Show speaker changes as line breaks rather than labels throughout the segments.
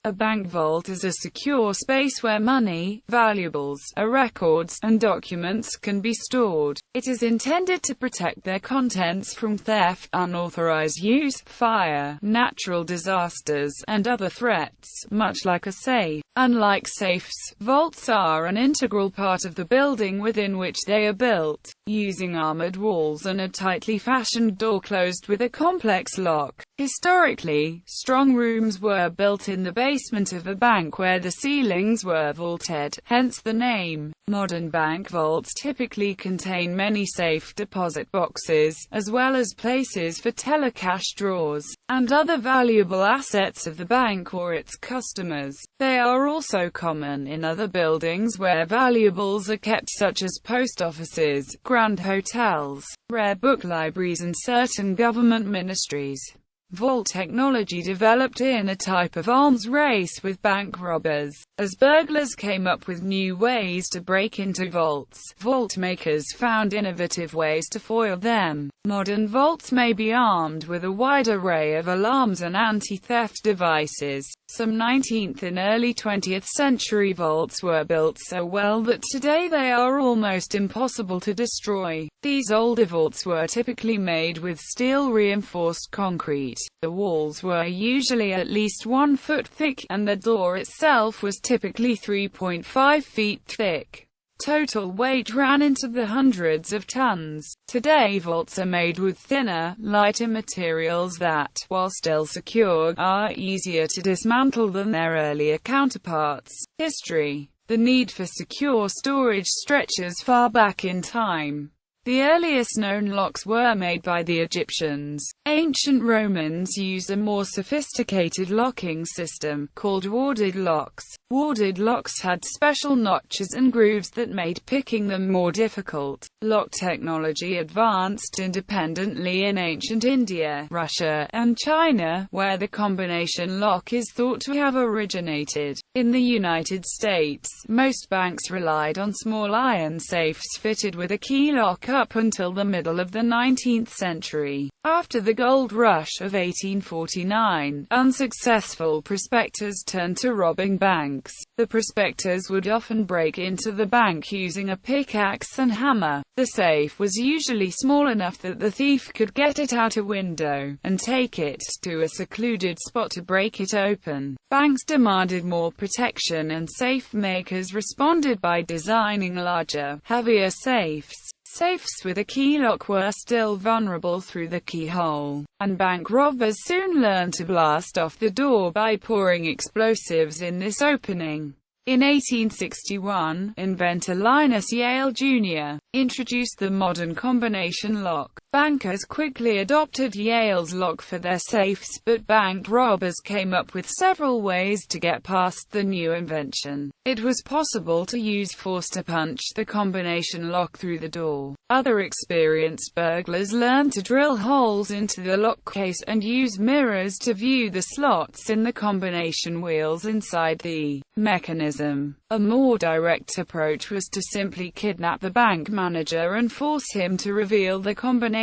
A bank vault is a secure space where money, valuables, records, and documents can be stored. It is intended to protect their contents from theft, unauthorized use, fire, natural disasters, and other threats, much like a safe. Unlike safes, vaults are an integral part of the building within which they are built, using armored walls and a tightly fashioned door closed with a complex lock. Historically, strong rooms were built in the basement of a bank where the ceilings were vaulted, hence the name. Modern bank vaults typically contain many safe deposit boxes, as well as places for telecash drawers, and other valuable assets of the bank or its customers. They are also common in other buildings where valuables are kept, such as post offices, grand hotels, rare book libraries, and certain government ministries. Vault technology developed in a type of arms race with bank robbers. As burglars came up with new ways to break into vaults, vault makers found innovative ways to foil them. Modern vaults may be armed with a wide array of alarms and anti-theft devices. Some 19th and early 20th century vaults were built so well that today they are almost impossible to destroy. These older vaults were typically made with steel-reinforced concrete. The walls were usually at least 1 foot thick, and the door itself was typically 3.5 feet thick. Total weight ran into the hundreds of tons. Today vaults are made with thinner, lighter materials that, while still secure, are easier to dismantle than their earlier counterparts. History. The need for secure storage stretches far back in time. The earliest known locks were made by the Egyptians. Ancient Romans used a more sophisticated locking system, called warded locks. Warded locks had special notches and grooves that made picking them more difficult. Lock technology advanced independently in ancient India, Russia, and China, where the combination lock is thought to have originated. In the United States, most banks relied on small iron safes fitted with a key lock up until the middle of the 19th century. After the gold rush of 1849, unsuccessful prospectors turned to robbing banks. The prospectors would often break into the bank using a pickaxe and hammer. The safe was usually small enough that the thief could get it out a window, and take it to a secluded spot to break it open. Banks demanded more protection, and safe makers responded by designing larger, heavier safes. Safes with a key lock were still vulnerable through the keyhole, and bank robbers soon learned to blast off the door by pouring explosives in this opening. In 1861, inventor Linus Yale Jr. introduced the modern combination lock. Bankers quickly adopted Yale's lock for their safes, but bank robbers came up with several ways to get past the new invention. It was possible to use force to punch the combination lock through the door. Other experienced burglars learned to drill holes into the lock case and use mirrors to view the slots in the combination wheels inside the mechanism. A more direct approach was to simply kidnap the bank manager and force him to reveal the combination.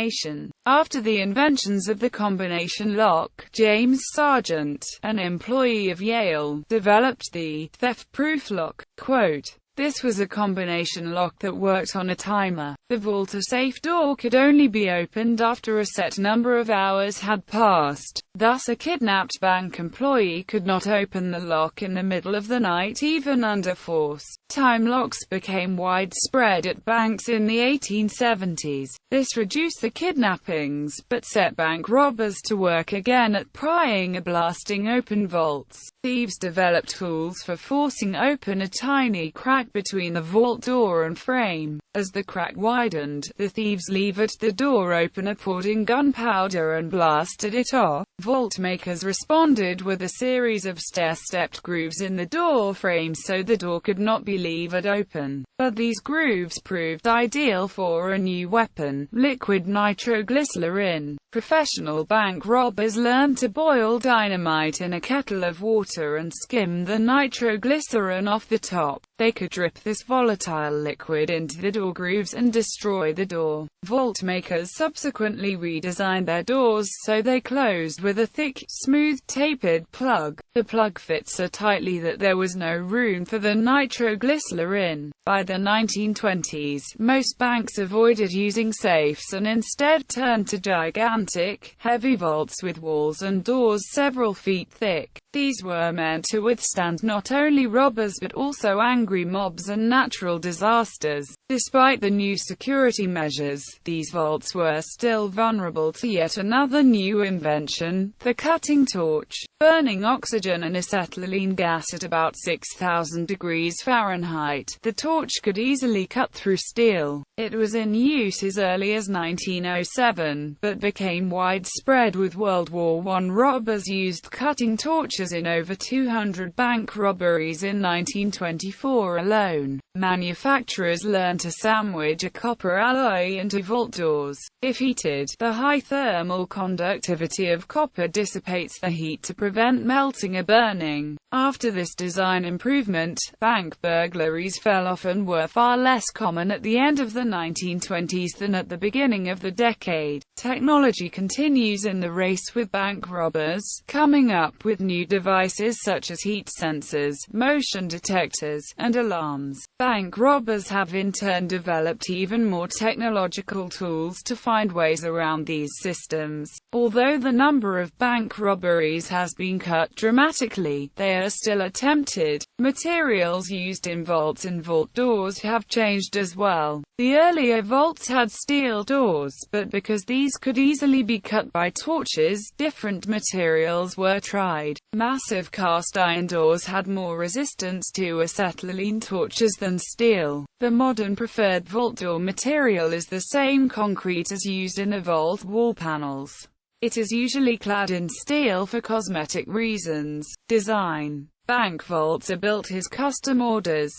After the inventions of the combination lock, James Sargent, an employee of Yale, developed the theft-proof lock. Quote, "This was a combination lock that worked on a timer. The vault or safe door could only be opened after a set number of hours had passed. Thus a kidnapped bank employee could not open the lock in the middle of the night, even under force." Time locks became widespread at banks in the 1870s. This reduced the kidnappings, but set bank robbers to work again at prying or blasting open vaults. Thieves developed tools for forcing open a tiny crack between the vault door and frame. As the crack widened, the thieves levered the door opener, poured in gunpowder, and blasted it off. Vault makers responded with a series of stair-stepped grooves in the door frame so the door could not be levered open. But these grooves proved ideal for a new weapon, liquid nitroglycerin. Professional bank robbers learned to boil dynamite in a kettle of water and skim the nitroglycerin off the top. They could drip this volatile liquid into the door grooves and destroy the door. Vault makers subsequently redesigned their doors so they closed with a thick, smooth, tapered plug. The plug fits so tightly that there was no room for the nitroglycerin. By the 1920s, most banks avoided using safes and instead turned to gigantic, heavy vaults with walls and doors several feet thick. These were meant to withstand not only robbers but also angry mobs and natural disasters. Despite the new security measures, these vaults were still vulnerable to yet another new invention, the cutting torch. Burning oxygen and acetylene gas at about 6,000 degrees Fahrenheit, the torch could easily cut through steel. It was in use as early as 1907, but became widespread with World War I. Robbers used cutting torches in over 200 bank robberies in 1924 alone. Manufacturers learned to sandwich a copper alloy into vault doors. If heated, the high thermal conductivity of copper dissipates the heat to prevent melting or burning. After this design improvement, bank burglaries fell off and were far less common at the end of the 1920s than at the beginning of the decade. Technology continues in the race with bank robbers, coming up with new devices such as heat sensors, motion detectors, and alarms. Bank robbers have in turn developed even more technological tools to find ways around these systems. Although the number of bank robberies has been cut dramatically, they are still attempted. Materials used in vaults and vault doors have changed as well. The earlier vaults had steel doors, but because these could easily be cut by torches, different materials were tried. Massive cast iron doors had more resistance to acetylene torches than steel. The modern preferred vault door material is the same concrete as used in a vault wall panels. It is usually clad in steel for cosmetic reasons. Design. Bank vaults are built as custom orders.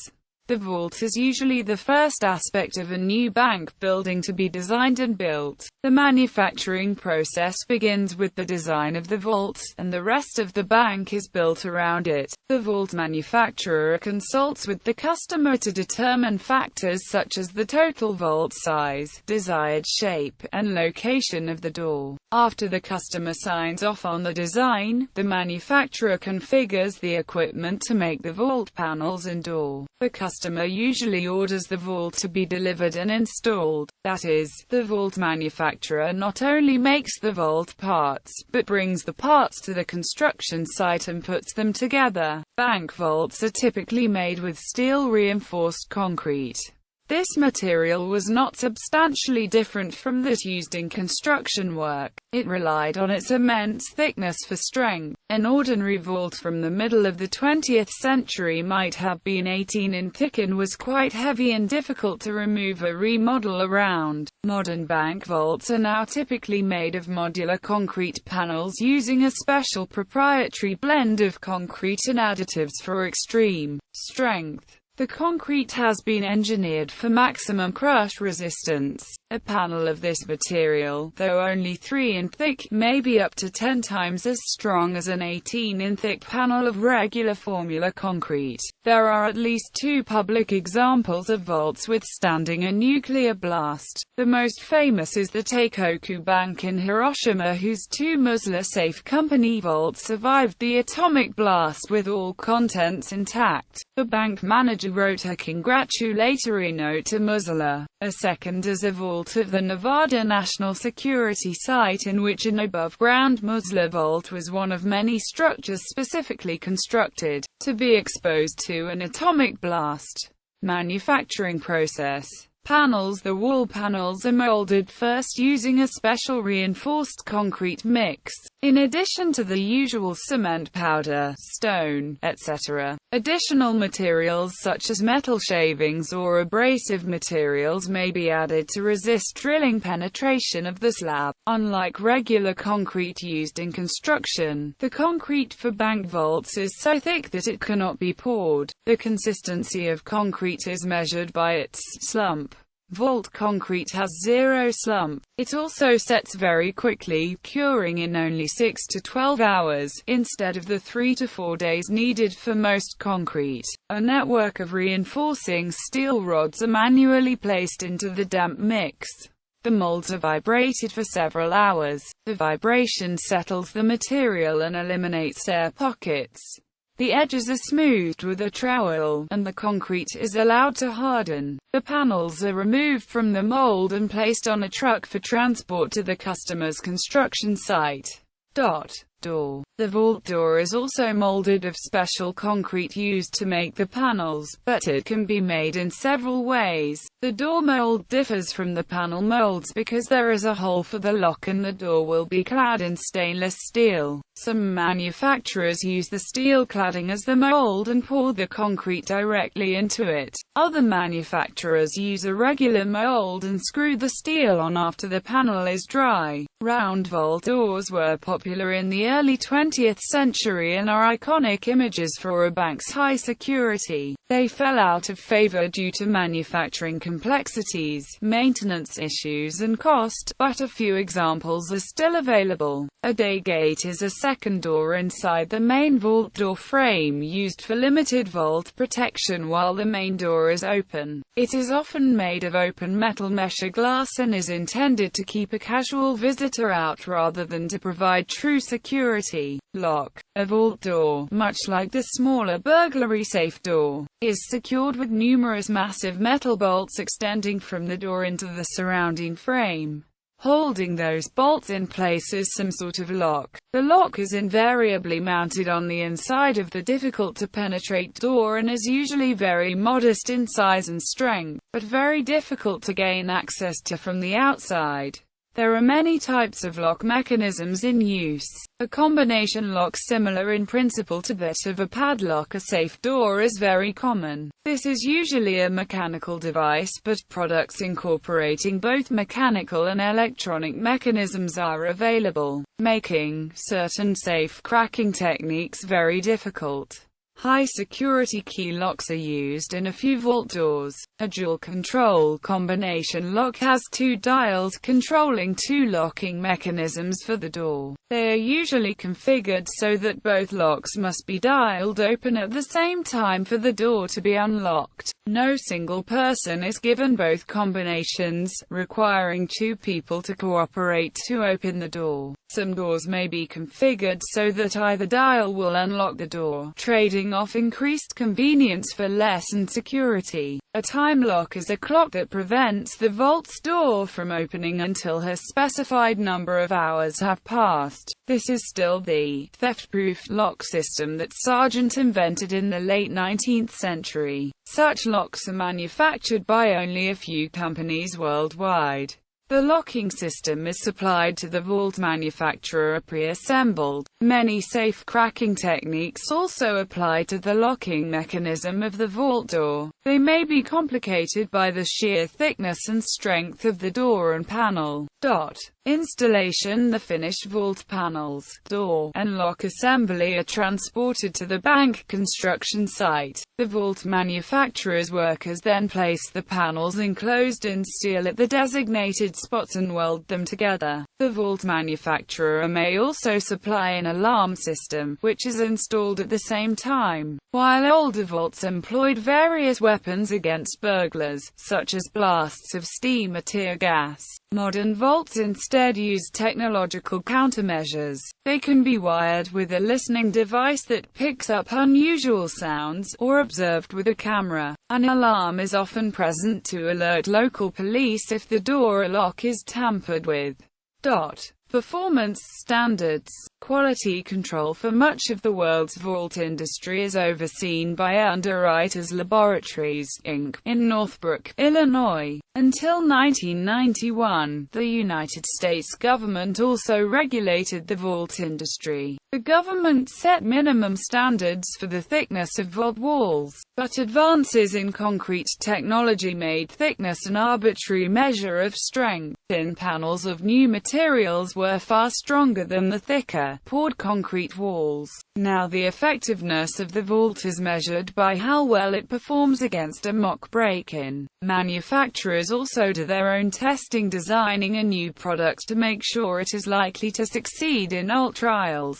The vault is usually the first aspect of a new bank building to be designed and built. The manufacturing process begins with the design of the vault, and the rest of the bank is built around it. The vault manufacturer consults with the customer to determine factors such as the total vault size, desired shape, and location of the door. After the customer signs off on the design, the manufacturer configures the equipment to make the vault panels and door. The customer usually orders the vault to be delivered and installed. That is, the vault manufacturer not only makes the vault parts, but brings the parts to the construction site and puts them together. Bank vaults are typically made with steel-reinforced concrete. This material was not substantially different from that used in construction work. It relied on its immense thickness for strength. An ordinary vault from the middle of the 20th century might have been 18 in thick and was quite heavy and difficult to remove or remodel around. Modern bank vaults are now typically made of modular concrete panels using a special proprietary blend of concrete and additives for extreme strength. The concrete has been engineered for maximum crush resistance. A panel of this material, though only 3 in thick, may be up to 10 times as strong as an 18 in thick panel of regular formula concrete. There are at least 2 public examples of vaults withstanding a nuclear blast. The most famous is the Teikoku Bank in Hiroshima, whose 2 Musla Safe Company vaults survived the atomic blast with all contents intact. The bank manager wrote a congratulatory note to Musla. A second is a vault at the Nevada National Security Site, in which an above-ground Musla vault was one of many structures specifically constructed to be exposed to an atomic blast. Manufacturing process. Panels. The wall panels are molded first using a special reinforced concrete mix, in addition to the usual cement, powder, stone, etc. Additional materials such as metal shavings or abrasive materials may be added to resist drilling penetration of the slab. Unlike regular concrete used in construction, the concrete for bank vaults is so thick that it cannot be poured. The consistency of concrete is measured by its slump. Vault concrete has zero slump. It also sets very quickly, curing in only 6 to 12 hours, instead of the 3 to 4 days needed for most concrete. A network of reinforcing steel rods are manually placed into the damp mix. The molds are vibrated for several hours. The vibration settles the material and eliminates air pockets. The edges are smoothed with a trowel, and the concrete is allowed to harden. The panels are removed from the mold and placed on a truck for transport to the customer's construction site. Door. The vault door is also molded of special concrete used to make the panels, but it can be made in several ways. The door mold differs from the panel molds because there is a hole for the lock and the door will be clad in stainless steel. Some manufacturers use the steel cladding as the mold and pour the concrete directly into it. Other manufacturers use a regular mold and screw the steel on after the panel is dry. Round vault doors were popular in the early 20th century and are iconic images for a bank's high security. They fell out of favor due to manufacturing complexities, maintenance issues and cost, but a few examples are still available. A day gate is a second door inside the main vault door frame used for limited vault protection while the main door is open. It is often made of open metal mesh or glass and is intended to keep a casual visitor out rather than to provide true security. Lock. A vault door, much like the smaller burglary safe door, is secured with numerous massive metal bolts extending from the door into the surrounding frame. Holding those bolts in place is some sort of lock. The lock is invariably mounted on the inside of the difficult-to-penetrate door and is usually very modest in size and strength, but very difficult to gain access to from the outside. There are many types of lock mechanisms in use. A combination lock similar in principle to that of a padlock, a safe door, is very common. This is usually a mechanical device, but products incorporating both mechanical and electronic mechanisms are available, making certain safe cracking techniques very difficult. High-security key locks are used in a few vault doors. A dual-control combination lock has two dials controlling two locking mechanisms for the door. They are usually configured so that both locks must be dialed open at the same time for the door to be unlocked. No single person is given both combinations, requiring two people to cooperate to open the door. Some doors may be configured so that either dial will unlock the door, trading off increased convenience for lessened security. A time lock is a clock that prevents the vault's door from opening until a specified number of hours have passed. This is still the theft-proof lock system that Sargent invented in the late 19th century. Such locks are manufactured by only a few companies worldwide. The locking system is supplied to the vault manufacturer pre-assembled. Many safe cracking techniques also apply to the locking mechanism of the vault door. They may be complicated by the sheer thickness and strength of the door and panel. Installation. The finished vault panels, door, and lock assembly are transported to the bank construction site. The vault manufacturer's workers then place the panels enclosed in steel at the designated spots and weld them together. The vault manufacturer may also supply an alarm system, which is installed at the same time. While older vaults employed various weapons against burglars, such as blasts of steam or tear gas, modern vaults instead use technological countermeasures. They can be wired with a listening device that picks up unusual sounds, or observed with a camera. An alarm is often present to alert local police if the door or lock is tampered with. Performance standards. Quality control for much of the world's vault industry is overseen by Underwriters Laboratories, Inc., in Northbrook, Illinois. Until 1991, the United States government also regulated the vault industry. The government set minimum standards for the thickness of vault walls, but advances in concrete technology made thickness an arbitrary measure of strength. Thin panels of new materials were far stronger than the thicker, poured concrete walls. Now the effectiveness of the vault is measured by how well it performs against a mock break-in. Manufacturers also do their own testing, designing a new product to make sure it is likely to succeed in trials.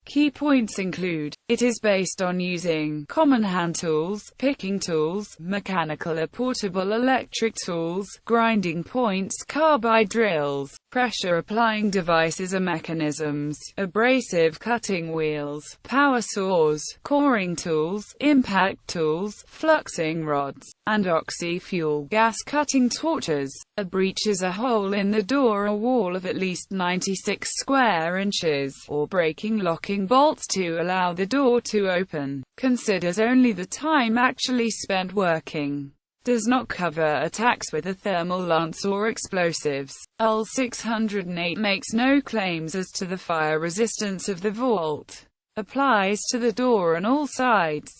Key points include: it is based on using common hand tools, picking tools, mechanical or portable electric tools, grinding points, carbide drills, pressure applying devices or mechanisms, abrasive cutting wheels, power saws, coring tools, impact tools, fluxing rods, and oxy-fuel gas cutting torches. A breach is a hole in the door or wall of at least 96 square inches, or breaking locking bolts to allow the door to open. Considers only the time actually spent working. Does not cover attacks with a thermal lance or explosives. UL 608 makes no claims as to the fire resistance of the vault. Applies to the door on all sides.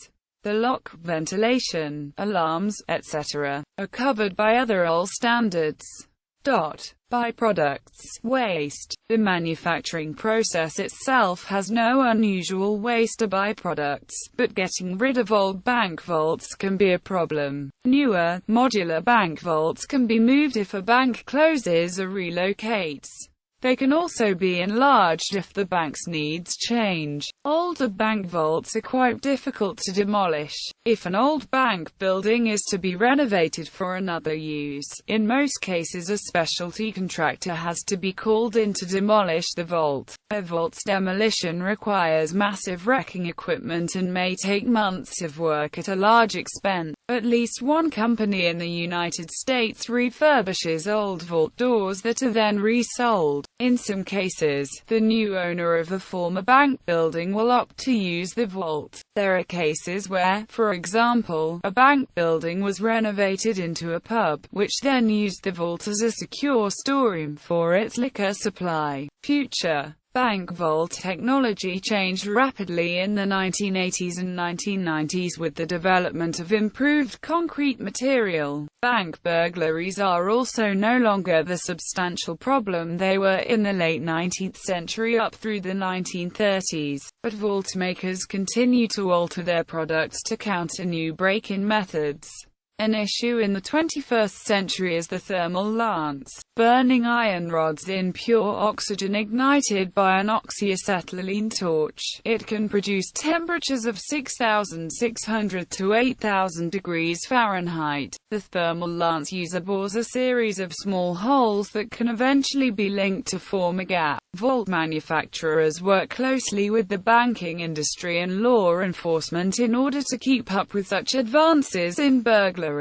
The lock, ventilation, alarms, etc. are covered by other UL standards. Byproducts. Waste. The manufacturing process itself has no unusual waste or byproducts, but getting rid of old bank vaults can be a problem. Newer, modular bank vaults can be moved if a bank closes or relocates. They can also be enlarged if the bank's needs change. Older bank vaults are quite difficult to demolish. If an old bank building is to be renovated for another use, in most cases a specialty contractor has to be called in to demolish the vault. A vault's demolition requires massive wrecking equipment and may take months of work at a large expense. At least one company in the United States refurbishes old vault doors that are then resold. In some cases, the new owner of a former bank building will opt to use the vault. There are cases where, for example, a bank building was renovated into a pub, which then used the vault as a secure storeroom for its liquor supply. Future bank vault technology changed rapidly in the 1980s and 1990s with the development of improved concrete material. Bank burglaries are also no longer the substantial problem they were in the late 19th century up through the 1930s, but vault makers continue to alter their products to counter new break-in methods. An issue in the 21st century is the thermal lance, burning iron rods in pure oxygen ignited by an oxyacetylene torch. It can produce temperatures of 6,600 to 8,000 degrees Fahrenheit. The thermal lance user bores a series of small holes that can eventually be linked to form a gap. Vault manufacturers work closely with the banking industry and law enforcement in order to keep up with such advances in burglary.